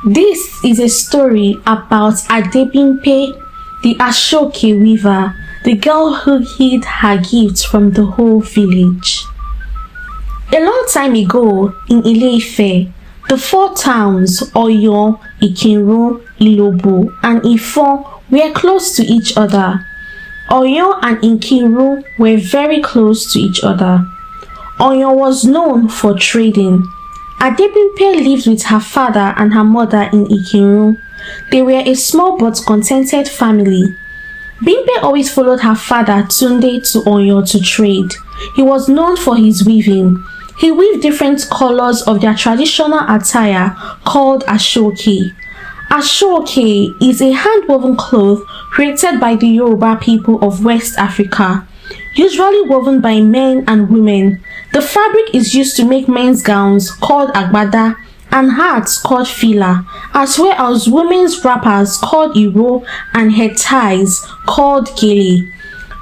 This is a story about Adebimpe, the Ashoke weaver, the girl who hid her gifts from the whole village. A long time ago in Ile-Ife, the four towns Oyo, Ikinru, Ilobo, and Ifon were close to each other. Oyo and Ikinru were very close to each other. Oyo was known for trading. Adebimpe lived with her father and her mother in Ikinru. They were a small but contented family. Bimpe always followed her father Tunde to Oyo to trade. He was known for his weaving. He weaved different colors of their traditional attire called ashoke. Ashoke is a hand-woven cloth created by the Yoruba people of West Africa, usually woven by men and women. The fabric is used to make men's gowns called agbada and hats called fila, as well as women's wrappers called iro and head ties called gele.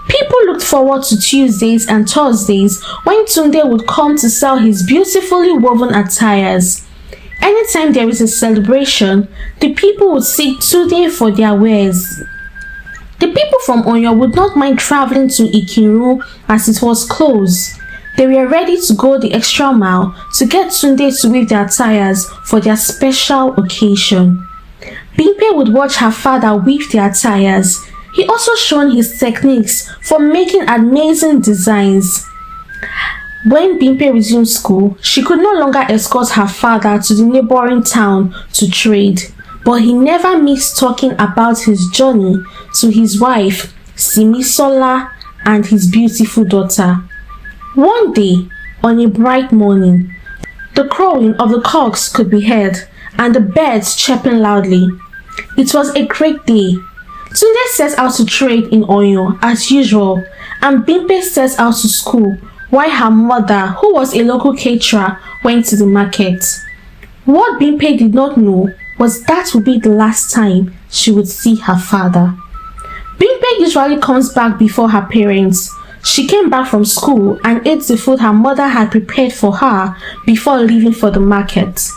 People looked forward to Tuesdays and Thursdays when Tunde would come to sell his beautifully woven attires. Anytime there is a celebration, the people would seek Tunde for their wares. The people from Oyo would not mind traveling to Ikinru as it was close. They were ready to go the extra mile to get Tunde to weave their attires for their special occasion. Bimpe would watch her father weave the attires. He also showed his techniques for making amazing designs. When Bimpe resumed school, she could no longer escort her father to the neighboring town to trade, but he never missed talking about his journey to his wife, Simisola, and his beautiful daughter. One day, on a bright morning, the crowing of the cocks could be heard and the birds chirping loudly. It was a great day. Tunde set out to trade in Oyo as usual, and Bimpe set out to school while her mother, who was a local caterer, went to the market. What Bimpe did not know was that would be the last time she would see her father. Bimpe usually comes back before her parents. She came back from school and ate the food her mother had prepared for her before leaving for the market.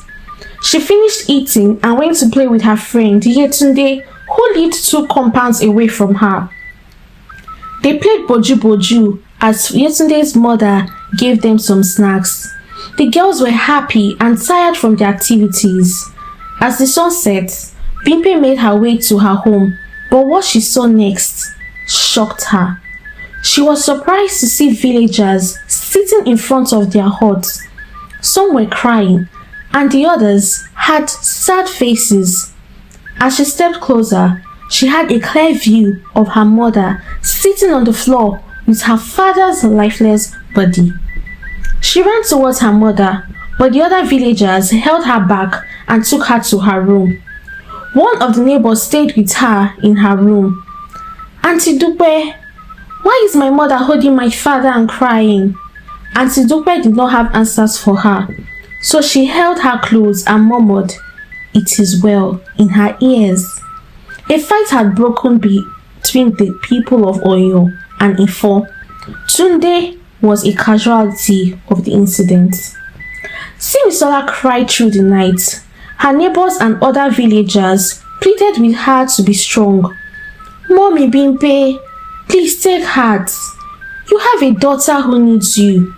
She finished eating and went to play with her friend Yetunde, who lived 2 compounds away from her. They played boju boju as Yetunde's mother gave them some snacks. The girls were happy and tired from their activities. As the sun set, Bimpe made her way to her home, but what she saw next shocked her. She was surprised to see villagers sitting in front of their huts. Some were crying, and the others had sad faces. As she stepped closer, she had a clear view of her mother sitting on the floor with her father's lifeless body. She ran towards her mother, but the other villagers held her back and took her to her room. One of the neighbors stayed with her in her room. "Auntie Dupe, why is my mother holding my father and crying?" Auntie Dupe did not have answers for her, so she held her close and murmured, "It is well," in her ears. A fight had broken between the people of Oyo and Ifo. Tunde was a casualty of the incident. Simisola cried through the night. Her neighbors and other villagers pleaded with her to be strong. "Mommy Bimpe, please take heart. You have a daughter who needs you."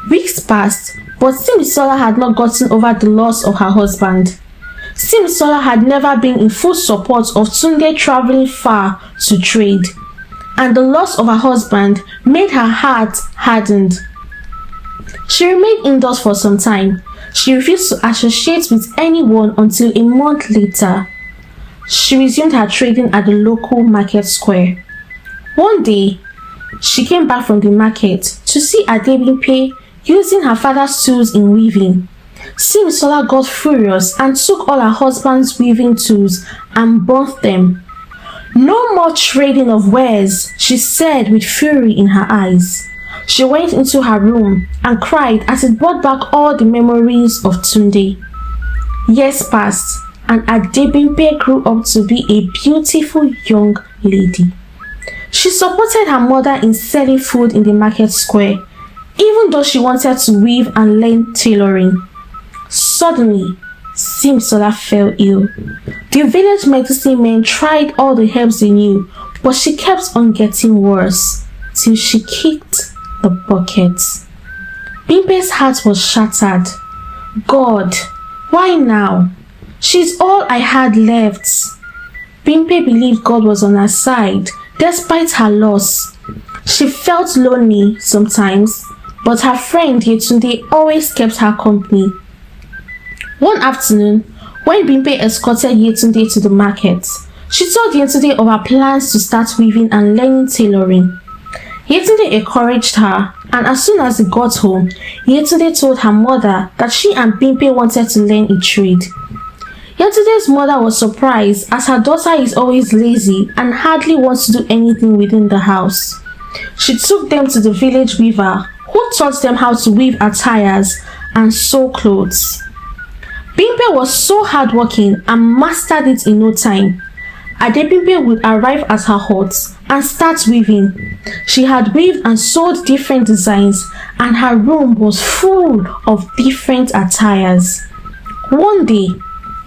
Weeks passed, but Simisola had not gotten over the loss of her husband. Simisola had never been in full support of Tunde traveling far to trade, and the loss of her husband made her heart hardened. She remained indoors for some time. She refused to associate with anyone until a month later. She resumed her trading at the local market square. One day, she came back from the market to see Adebimpe using her father's tools in weaving. Simisola got furious and took all her husband's weaving tools and burnt them. "No more trading of wares," she said with fury in her eyes. She went into her room and cried as it brought back all the memories of Tunde. Years passed, and Adebimpe grew up to be a beautiful young lady. She supported her mother in selling food in the market square, even though she wanted to weave and learn tailoring. Suddenly, Simsola fell ill. The village medicine men tried all the herbs they knew, but she kept on getting worse till she kicked the bucket. Bimpe's heart was shattered. God, why now? She's all I had left. Bimpe believed God was on her side despite her loss. She felt lonely sometimes, but her friend Yetunde always kept her company. One afternoon, when Bimpe escorted Yetunde to the market, she told Yetunde of her plans to start weaving and learning tailoring. Yetunde encouraged her, and as soon as they got home, Yetunde told her mother that she and Bimpe wanted to learn a trade. Yetunde's mother was surprised as her daughter is always lazy and hardly wants to do anything within the house. She took them to the village weaver, who taught them how to weave attires and sew clothes. Bimpe was so hardworking and mastered it in no time. Adebimpe would arrive at her hut and start weaving. She had weaved and sewed different designs, and her room was full of different attires. One day,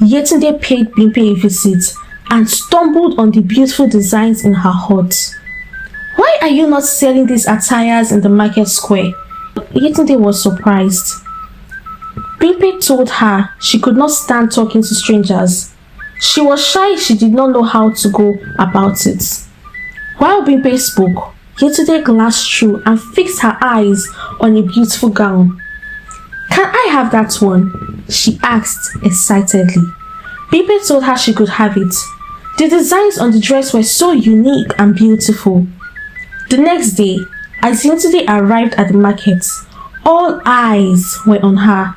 Yetunde paid Bimpe a visit and stumbled on the beautiful designs in her hut. "Why are you not selling these attires in the market square?" Yetunde was surprised. Bimpe told her she could not stand talking to strangers. She was shy, she did not know how to go about it. While Bimpe spoke, Yetunde glanced through and fixed her eyes on a beautiful gown. "Can I have that one?" she asked excitedly. Bimpe told her she could have it. The designs on the dress were so unique and beautiful. The next day, as Yetunde arrived at the market, all eyes were on her.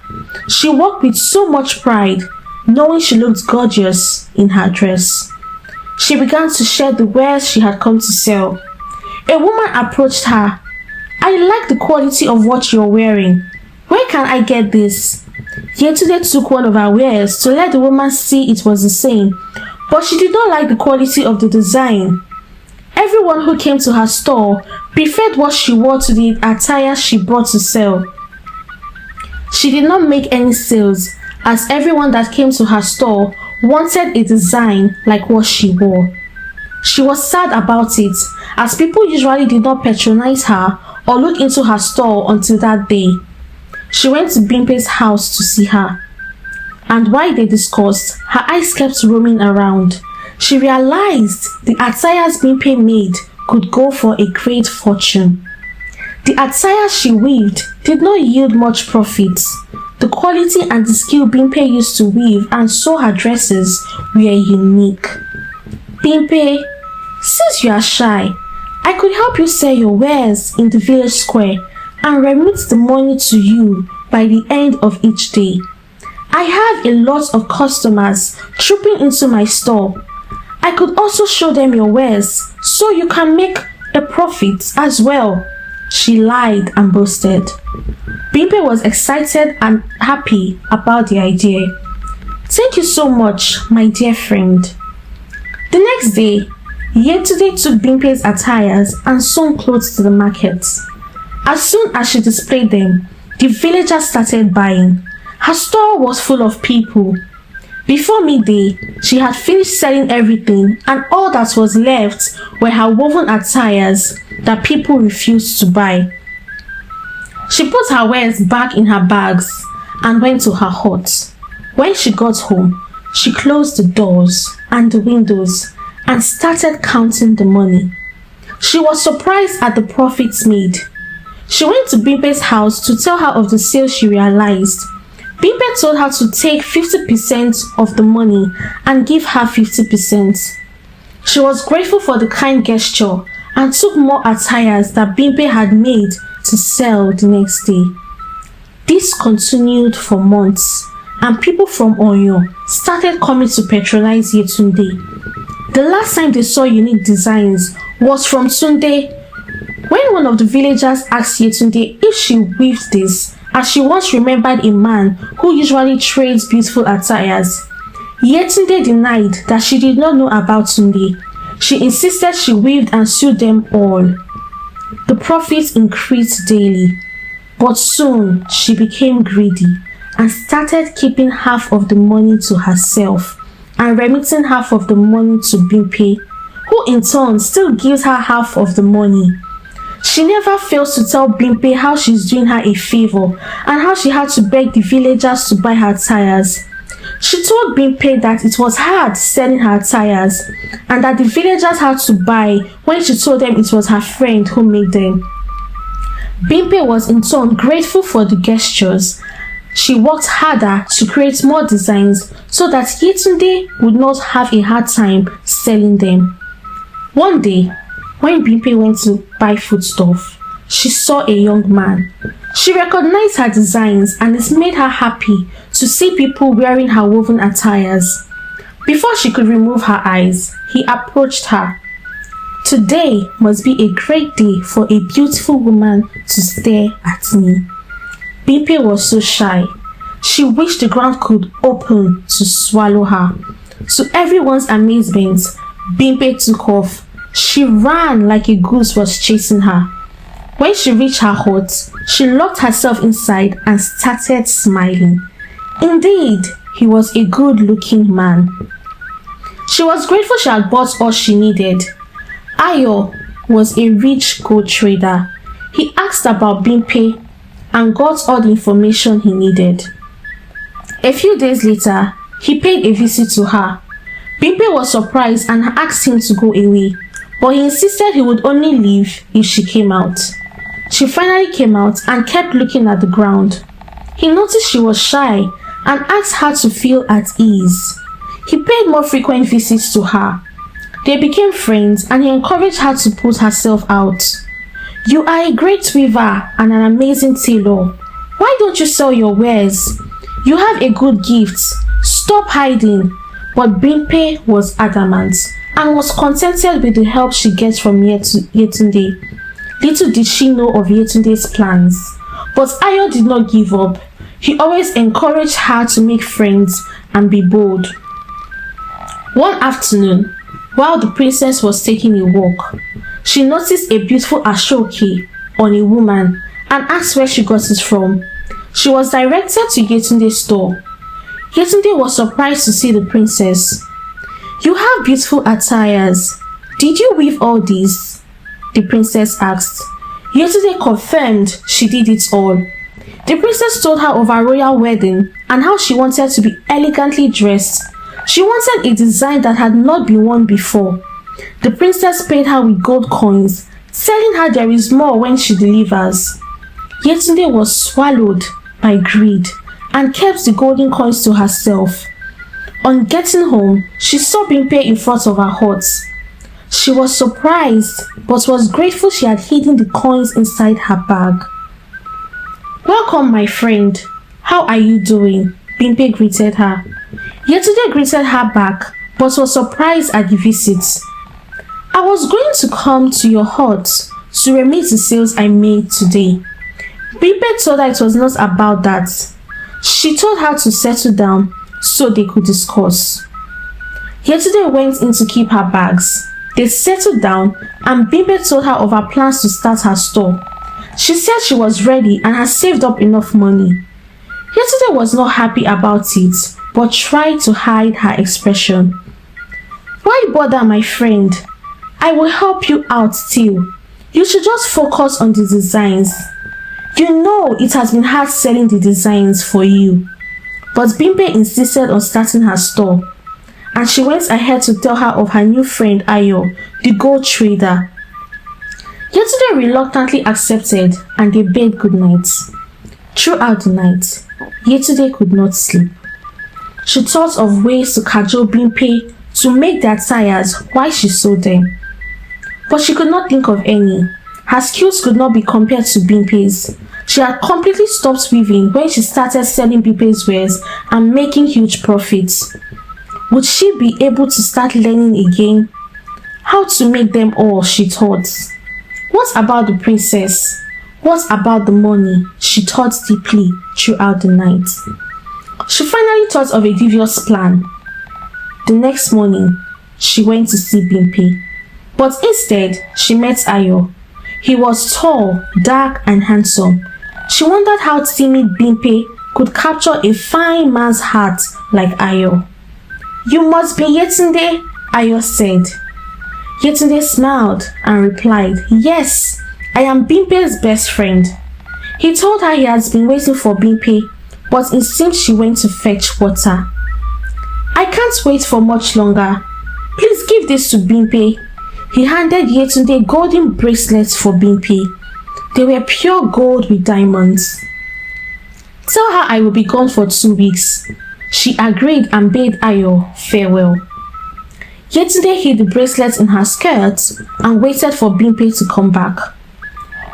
She walked with so much pride, knowing she looked gorgeous in her dress. She began to share the wares she had come to sell. A woman approached her. "I like the quality of what you're wearing. Where can I get this?" Yetunde took one of her wares to let the woman see it was the same, but she did not like the quality of the design. Everyone who came to her store preferred what she wore to the attire she brought to sell. She did not make any sales, as everyone that came to her store wanted a design like what she wore. She was sad about it, as people usually did not patronize her or look into her store until that day. She went to Bimpe's house to see her, and while they discussed, her eyes kept roaming around. She realized the attires Bimpe made could go for a great fortune. The attires she weaved did not yield much profit. The quality and the skill Bimpe used to weave and sew her dresses were unique. "Bimpe, since you are shy, I could help you sell your wares in the village square and remit the money to you by the end of each day. I have a lot of customers trooping into my store. I could also show them your wares so you can make a profit as well." She lied and boasted. Bimpe was excited and happy about the idea. "Thank you so much, my dear friend." The next day, Yetunde took Bimpe's attires and sewn clothes to the market. As soon as she displayed them, the villagers started buying. Her store was full of people. Before midday, she had finished selling everything, and all that was left were her woven attires that people refused to buy. She put her wares back in her bags and went to her hut. When she got home, she closed the doors and the windows and started counting the money. She was surprised at the profits made. She went to Bimpe's house to tell her of the sale she realized. Bimpe told her to take 50% of the money and give her 50%. She was grateful for the kind gesture and took more attires that Bimpe had made to sell the next day. This continued for months, and people from Oyo started coming to patronize Yetunde. The last time they saw unique designs was from Tunde. When one of the villagers asked Yetunde if she weaved this, as she once remembered a man who usually trades beautiful attires, Yetunde denied that she did not know about Tunde. She insisted she weaved and sewed them all. The profits increased daily, but soon she became greedy and started keeping half of the money to herself and remitting half of the money to Bimpe, who in turn still gives her half of the money. She never fails to tell Bimpe how she's doing her a favor and how she had to beg the villagers to buy her tires. She told Bimpe that it was hard selling her tires and that the villagers had to buy when she told them it was her friend who made them. Bimpe was in turn grateful for the gestures. She worked harder to create more designs so that Yetunde would not have a hard time selling them. One day, when Bimpe went to buy foodstuff, she saw a young man. She recognized her designs and it made her happy to see people wearing her woven attires. Before she could remove her eyes, he approached her. Today must be a great day for a beautiful woman to stare at me. Bimpe was so shy. She wished the ground could open to swallow her. To everyone's amazement, Bimpe took off. She ran like a goose was chasing her. When she reached her hut, she locked herself inside and started smiling. Indeed, he was a good-looking man. She was grateful she had bought all she needed. Ayo was a rich gold trader. He asked about Bimpe and got all the information he needed. A few days later, he paid a visit to her. Bimpe was surprised and asked him to go away, but he insisted he would only leave if she came out. She finally came out and kept looking at the ground. He noticed she was shy and asked her to feel at ease. He paid more frequent visits to her. They became friends and he encouraged her to put herself out. You are a great weaver and an amazing tailor. Why don't you sell your wares? You have a good gift. Stop hiding. But Bimpe was adamant and was contented with the help she gets from Yetunde. Little did she know of Yetunde's plans. But Ayo did not give up. He always encouraged her to make friends and be bold. One afternoon, while the princess was taking a walk, she noticed a beautiful ashoke on a woman and asked where she got it from. She was directed to Yetunde's store. Yetunde was surprised to see the princess. You have beautiful attires. Did you weave all these? The princess asked. Yetunde confirmed she did it all. The princess told her of her royal wedding and how she wanted to be elegantly dressed. She wanted a design that had not been worn before. The princess paid her with gold coins, telling her there is more when she delivers. Yetunde was swallowed by greed and kept the golden coins to herself. On getting home, she saw Bimpe in front of her hut. She was surprised but was grateful she had hidden the coins inside her bag. Welcome, my friend. How are you doing? Bimpe greeted her. Yetunde greeted her back but was surprised at the visit. I was going to come to your hut to remit the sales I made today. Bimpe told her it was not about that. She told her to settle down so they could discuss. Yetunde went in to keep her bags. They settled down and Bimpe told her of her plans to start her store. She said she was ready and had saved up enough money. Yetunde was not happy about it but tried to hide her expression. Why bother, my friend? I will help you out still. You should just focus on the designs. You know it has been hard selling the designs for you. But Bimpe insisted on starting her store, and she went ahead to tell her of her new friend Ayo, the gold trader. Yetunde reluctantly accepted and they bade goodnight. Throughout the night, Yetunde could not sleep. She thought of ways to cajole Bimpe to make their tires while she sold them. But she could not think of any. Her skills could not be compared to Bimpe's. She had completely stopped weaving when she started selling Bimpe's wares and making huge profits. Would she be able to start learning again? How to make them all, she thought. What about the princess? What about the money? She thought deeply throughout the night. She finally thought of a devious plan. The next morning, she went to see Bimpe. But instead, she met Ayo. He was tall, dark, and handsome. She wondered how timid Bimpe could capture a fine man's heart like Ayo. "You must be Yetunde," Ayo said. Yetunde smiled and replied, "Yes, I am Bimpe's best friend." He told her he has been waiting for Bimpe, but it seems she went to fetch water. "I can't wait for much longer. Please give this to Bimpe." He handed Yetunde golden bracelets for Bimpe. They were pure gold with diamonds. "Tell her I will be gone for 2 weeks." She agreed and bade Ayo farewell. Yetunde hid the bracelets in her skirt and waited for Bimpe to come back.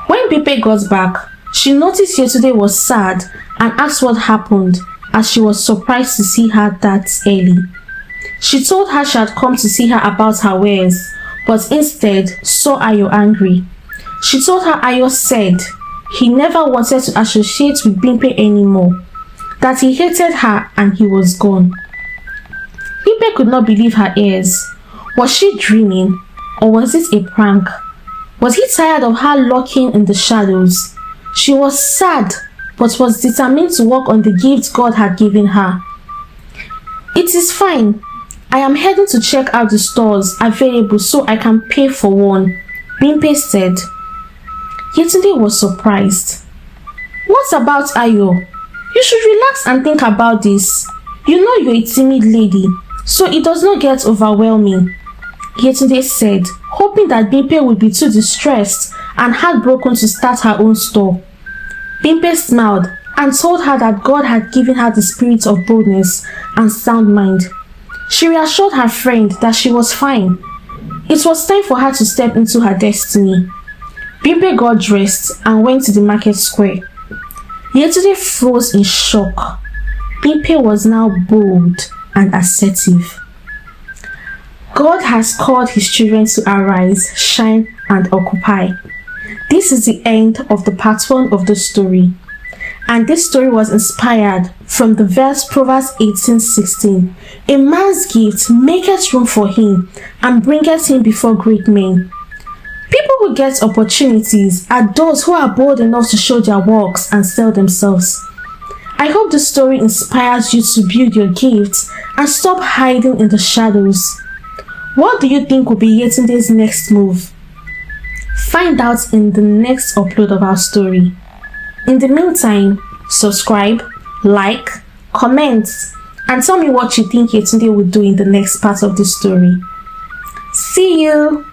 When Bimpe got back, she noticed Yetunde was sad and asked what happened, as she was surprised to see her that early. She told her she had come to see her about her wares, but instead saw Ayo angry. She told her Ayo said he never wanted to associate with Bimpe anymore, that he hated her and he was gone. Bimpe could not believe her ears. Was she dreaming, or was it a prank? Was he tired of her lurking in the shadows? She was sad, but was determined to work on the gift God had given her. "It is fine. I am heading to check out the stores available so I can pay for one," Bimpe said. Yetunde was surprised. "What about Ayo? You should relax and think about this. You know you're a timid lady, so it does not get overwhelming," Yetunde said, hoping that Bimpe would be too distressed and heartbroken to start her own store. Bimpe smiled and told her that God had given her the spirit of boldness and sound mind. She reassured her friend that she was fine. It was time for her to step into her destiny. Bimpe got dressed and went to the market square. Yetunde froze in shock. Bimpe was now bold and assertive. God has called his children to arise, shine, and occupy. This is the end of the part 1 of the story. And this story was inspired from the verse Proverbs 18:16. "A man's gift maketh room for him, and bringeth him before great men." People who get opportunities are those who are bold enough to show their works and sell themselves. I hope the story inspires you to build your gifts and stop hiding in the shadows. What do you think will be Yetunde's next move? Find out in the next upload of our story. In the meantime, subscribe, like, comment, and tell me what you think Yetunde will do in the next part of the story. See you!